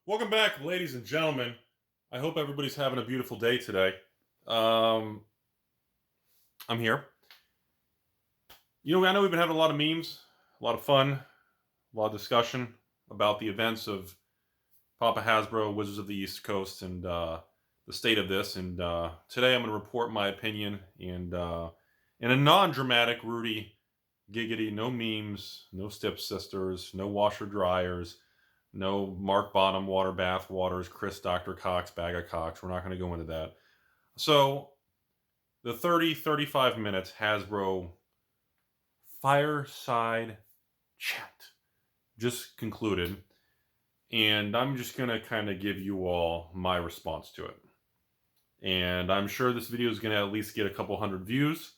Welcome back, ladies and gentlemen. I hope everybody's having a beautiful day today. I'm here. I know we've been having a lot of memes, a lot of fun, a lot of discussion about the events of Papa Hasbro, Wizards of the East Coast, and the state of this. And today I'm going to report my opinion and in a non-dramatic, Rudy, giggity, no memes, no stepsisters, no washer dryers. No Mark Bottom, water bath waters, Chris Dr. Cox, bag of Cox. We're not going to go into that. So, the 35 minutes Hasbro fireside chat just concluded. And I'm just going to kind of give you all my response to it. And I'm sure this video is going to at least get a couple hundred views.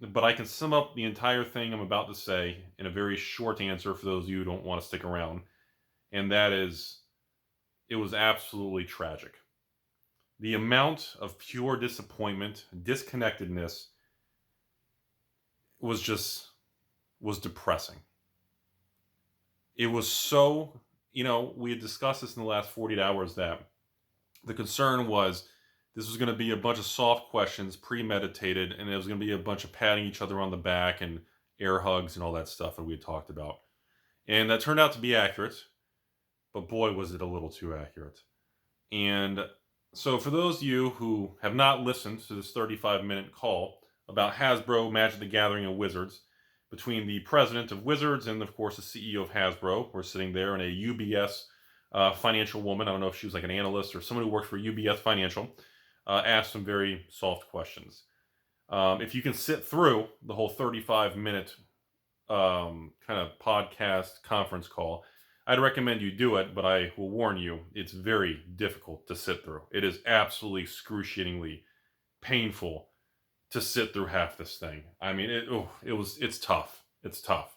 But I can sum up the entire thing I'm about to say in a very short answer for those of you who don't want to stick around. And that is, it was absolutely tragic. The amount of pure disappointment, disconnectedness was depressing. It was so, we had discussed this in the last 48 hours that the concern was this was going to be a bunch of soft questions, premeditated, and it was going to be a bunch of patting each other on the back and air hugs and all that stuff that we had talked about. And that turned out to be accurate, but boy, was it a little too accurate. And so for those of you who have not listened to this 35-minute call about Hasbro, Magic the Gathering, and Wizards, between the president of Wizards and, of course, the CEO of Hasbro, we're sitting there, and a UBS financial woman, I don't know if she was like an analyst or someone who worked for UBS Financial, asked some very soft questions. If you can sit through the whole 35-minute kind of podcast conference call, I'd recommend you do it, but I will warn you, it's very difficult to sit through. It is absolutely excruciatingly painful to sit through half this thing. I mean, it's tough. It's tough.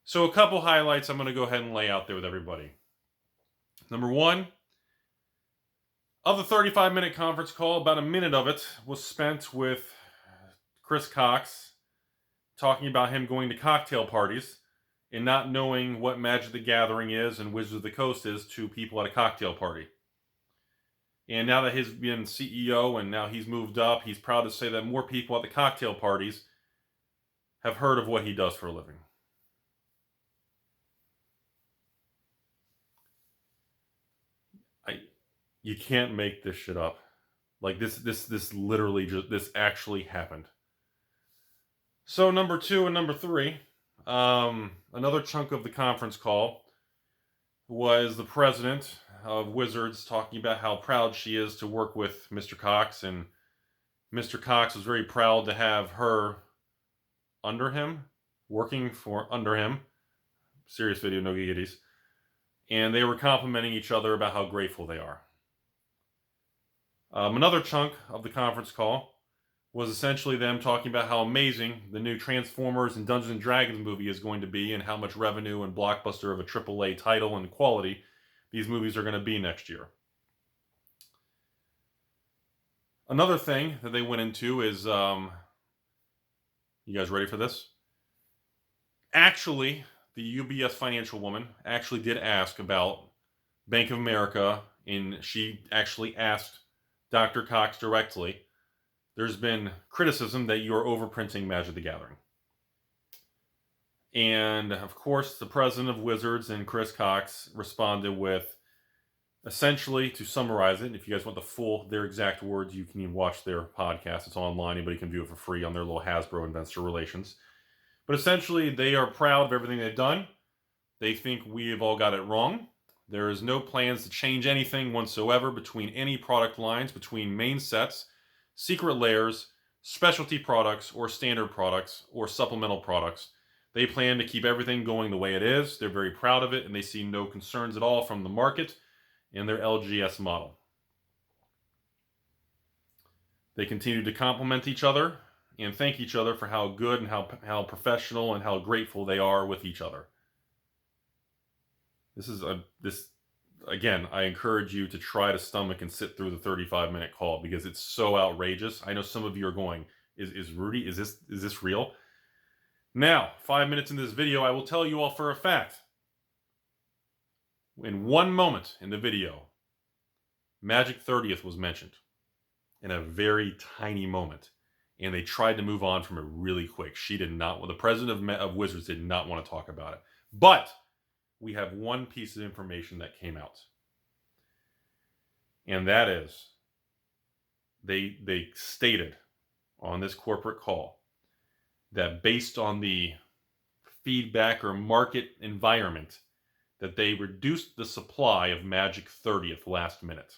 So a couple highlights I'm going to go ahead and lay out there with everybody. Number one, of the 35-minute conference call, about a minute of it was spent with Chris Cox talking about him going to cocktail parties and not knowing what Magic the Gathering is and Wizards of the Coast is to people at a cocktail party. And now that he's been CEO and now he's moved up, he's proud to say that more people at the cocktail parties have heard of what he does for a living. You can't make this shit up. Like this literally this actually happened. So number two and number three, another chunk of the conference call was the president of Wizards talking about how proud she is to work with Mr. Cox, and Mr. Cox was very proud to have her under him, working for under him. Serious video, no giggities. And they were complimenting each other about how grateful they are. Another chunk of the conference call was essentially them talking about how amazing the new Transformers and Dungeons & Dragons movie is going to be and how much revenue and blockbuster of a AAA title and quality these movies are going to be next year. Another thing that they went into is, you guys ready for this? Actually, the UBS financial woman actually did ask about Bank of America, and she actually asked Dr. Cox directly, there's been criticism that you are overprinting Magic the Gathering. And, of course, the president of Wizards and Chris Cox responded with, essentially, to summarize it, if you guys want their exact words, you can even watch their podcast. It's online. Anybody can view it for free on their little Hasbro investor relations. But essentially, they are proud of everything they've done. They think we have all got it wrong. There is no plans to change anything whatsoever between any product lines, between main sets, secret layers, specialty products, or standard products, or supplemental products. They plan to keep everything going the way it is. They're very proud of it, and they see no concerns at all from the market and their LGS model. They continue to compliment each other and thank each other for how good and how professional and how grateful they are with each other. Again, I encourage you to try to stomach and sit through the 35-minute call because it's so outrageous. I know some of you are going, is Rudy, is this real? Now, 5 minutes into this video, I will tell you all for a fact In one moment in the video, Magic 30th was mentioned in a very tiny moment. And they tried to move on from it really quick. She did not, well, the president of Wizards did not want to talk about it. But we have one piece of information that came out. And that is, they stated on this corporate call that based on the feedback or market environment, that they reduced the supply of Magic 30th last minute.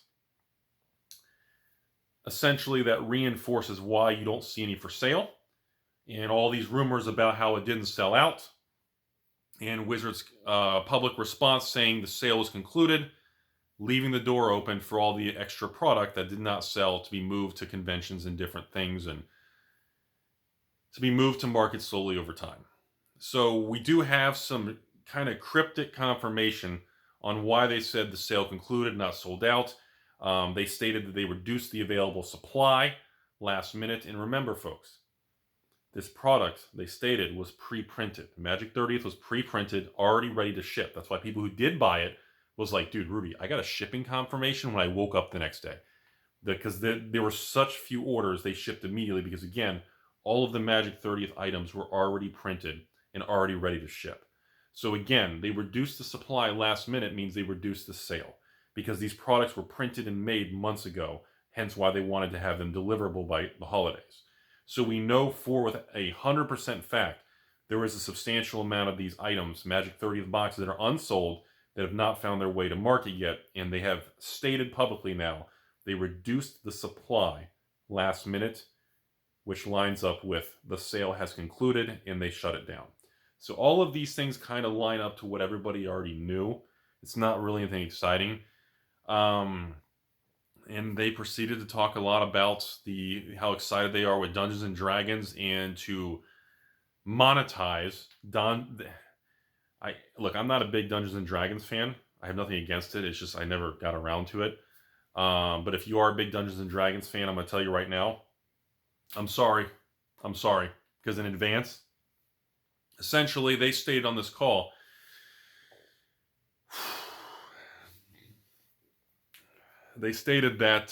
Essentially, that reinforces why you don't see any for sale, and all these rumors about how it didn't sell out, and Wizards' public response saying the sale was concluded, leaving the door open for all the extra product that did not sell to be moved to conventions and different things, and to be moved to market slowly over time. So we do have some kind of cryptic confirmation on why they said the sale concluded, not sold out. They stated that they reduced the available supply last minute. And remember, folks, this product, they stated, was pre-printed. Magic 30th was pre-printed, already ready to ship. That's why people who did buy it was like, dude, Rudy, I got a shipping confirmation when I woke up the next day. Because there were such few orders, they shipped immediately because, again, all of the Magic 30th items were already printed and already ready to ship. So again, they reduced the supply last minute means they reduced the sale, because these products were printed and made months ago, hence why they wanted to have them deliverable by the holidays. So we know with 100% fact, there is a substantial amount of these items, Magic 30th boxes, that are unsold, that have not found their way to market yet, and they have stated publicly now they reduced the supply last minute, which lines up with the sale has concluded and they shut it down. So all of these things kind of line up to what everybody already knew. It's not really anything exciting. And they proceeded to talk a lot about how excited they are with Dungeons and Dragons and to monetize. Look, I'm not a big Dungeons and Dragons fan. I have nothing against it. It's just I never got around to it. But if you are a big Dungeons and Dragons fan, I'm going to tell you right now, I'm sorry. Because in advance, essentially, they stated on this call, they stated that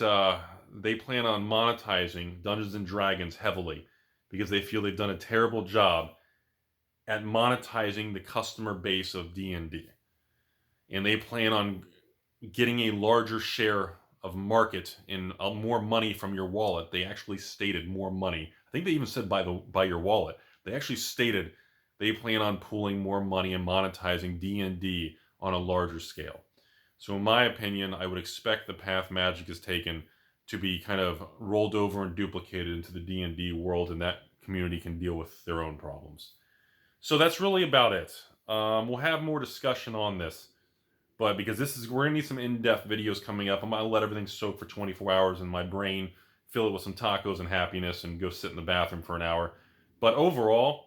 they plan on monetizing Dungeons and Dragons heavily because they feel they've done a terrible job at monetizing the customer base of D&D. And they plan on getting a larger share of market and more money from your wallet. They actually stated more money. I think they even said by your wallet. They actually stated they plan on pooling more money and monetizing D&D on a larger scale. So in my opinion, I would expect the path Magic has taken to be kind of rolled over and duplicated into the D&D world, and that community can deal with their own problems. So that's really about it. We'll have more discussion on this, but because we're going to need some in-depth videos coming up, I'm going to let everything soak for 24 hours in my brain, fill it with some tacos and happiness, and go sit in the bathroom for an hour. But overall,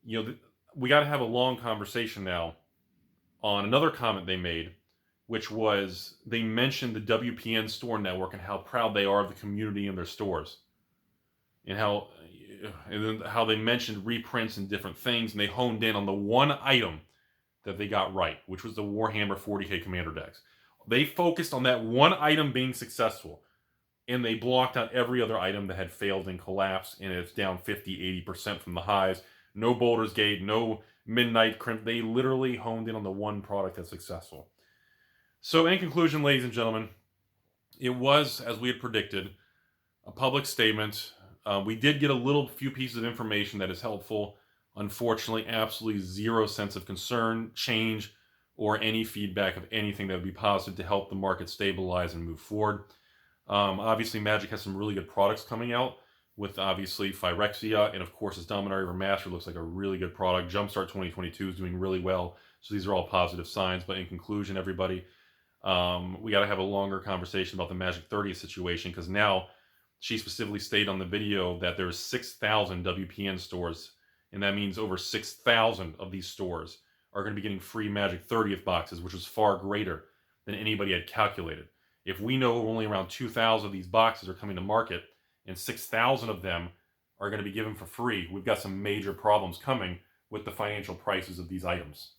we got to have a long conversation now on another comment they made, which was they mentioned the WPN store network and how proud they are of the community in their stores, and then how they mentioned reprints and different things, and they honed in on the one item that they got right, which was the Warhammer 40k Commander decks. They focused on that one item being successful, and they blocked out every other item that had failed and collapsed, and it's down 50-80% from the highs. No Boulder's Gate, no Midnight Crimp. They literally honed in on the one product that's successful. So in conclusion, ladies and gentlemen, it was, as we had predicted, a public statement. We did get a few pieces of information that is helpful. Unfortunately, absolutely zero sense of concern, change, or any feedback of anything that would be positive to help the market stabilize and move forward. Obviously, Magic has some really good products coming out, with obviously Phyrexia, and of course its Dominaria Remastered looks like a really good product. Jumpstart 2022 is doing really well, so these are all positive signs. But in conclusion, everybody, we got to have a longer conversation about the Magic 30th situation, because now she specifically stated on the video that there's 6,000 WPN stores, and that means over 6,000 of these stores are going to be getting free Magic 30th boxes, which is far greater than anybody had calculated. If we know only around 2,000 of these boxes are coming to market, and 6,000 of them are going to be given for free, we've got some major problems coming with the financial prices of these items.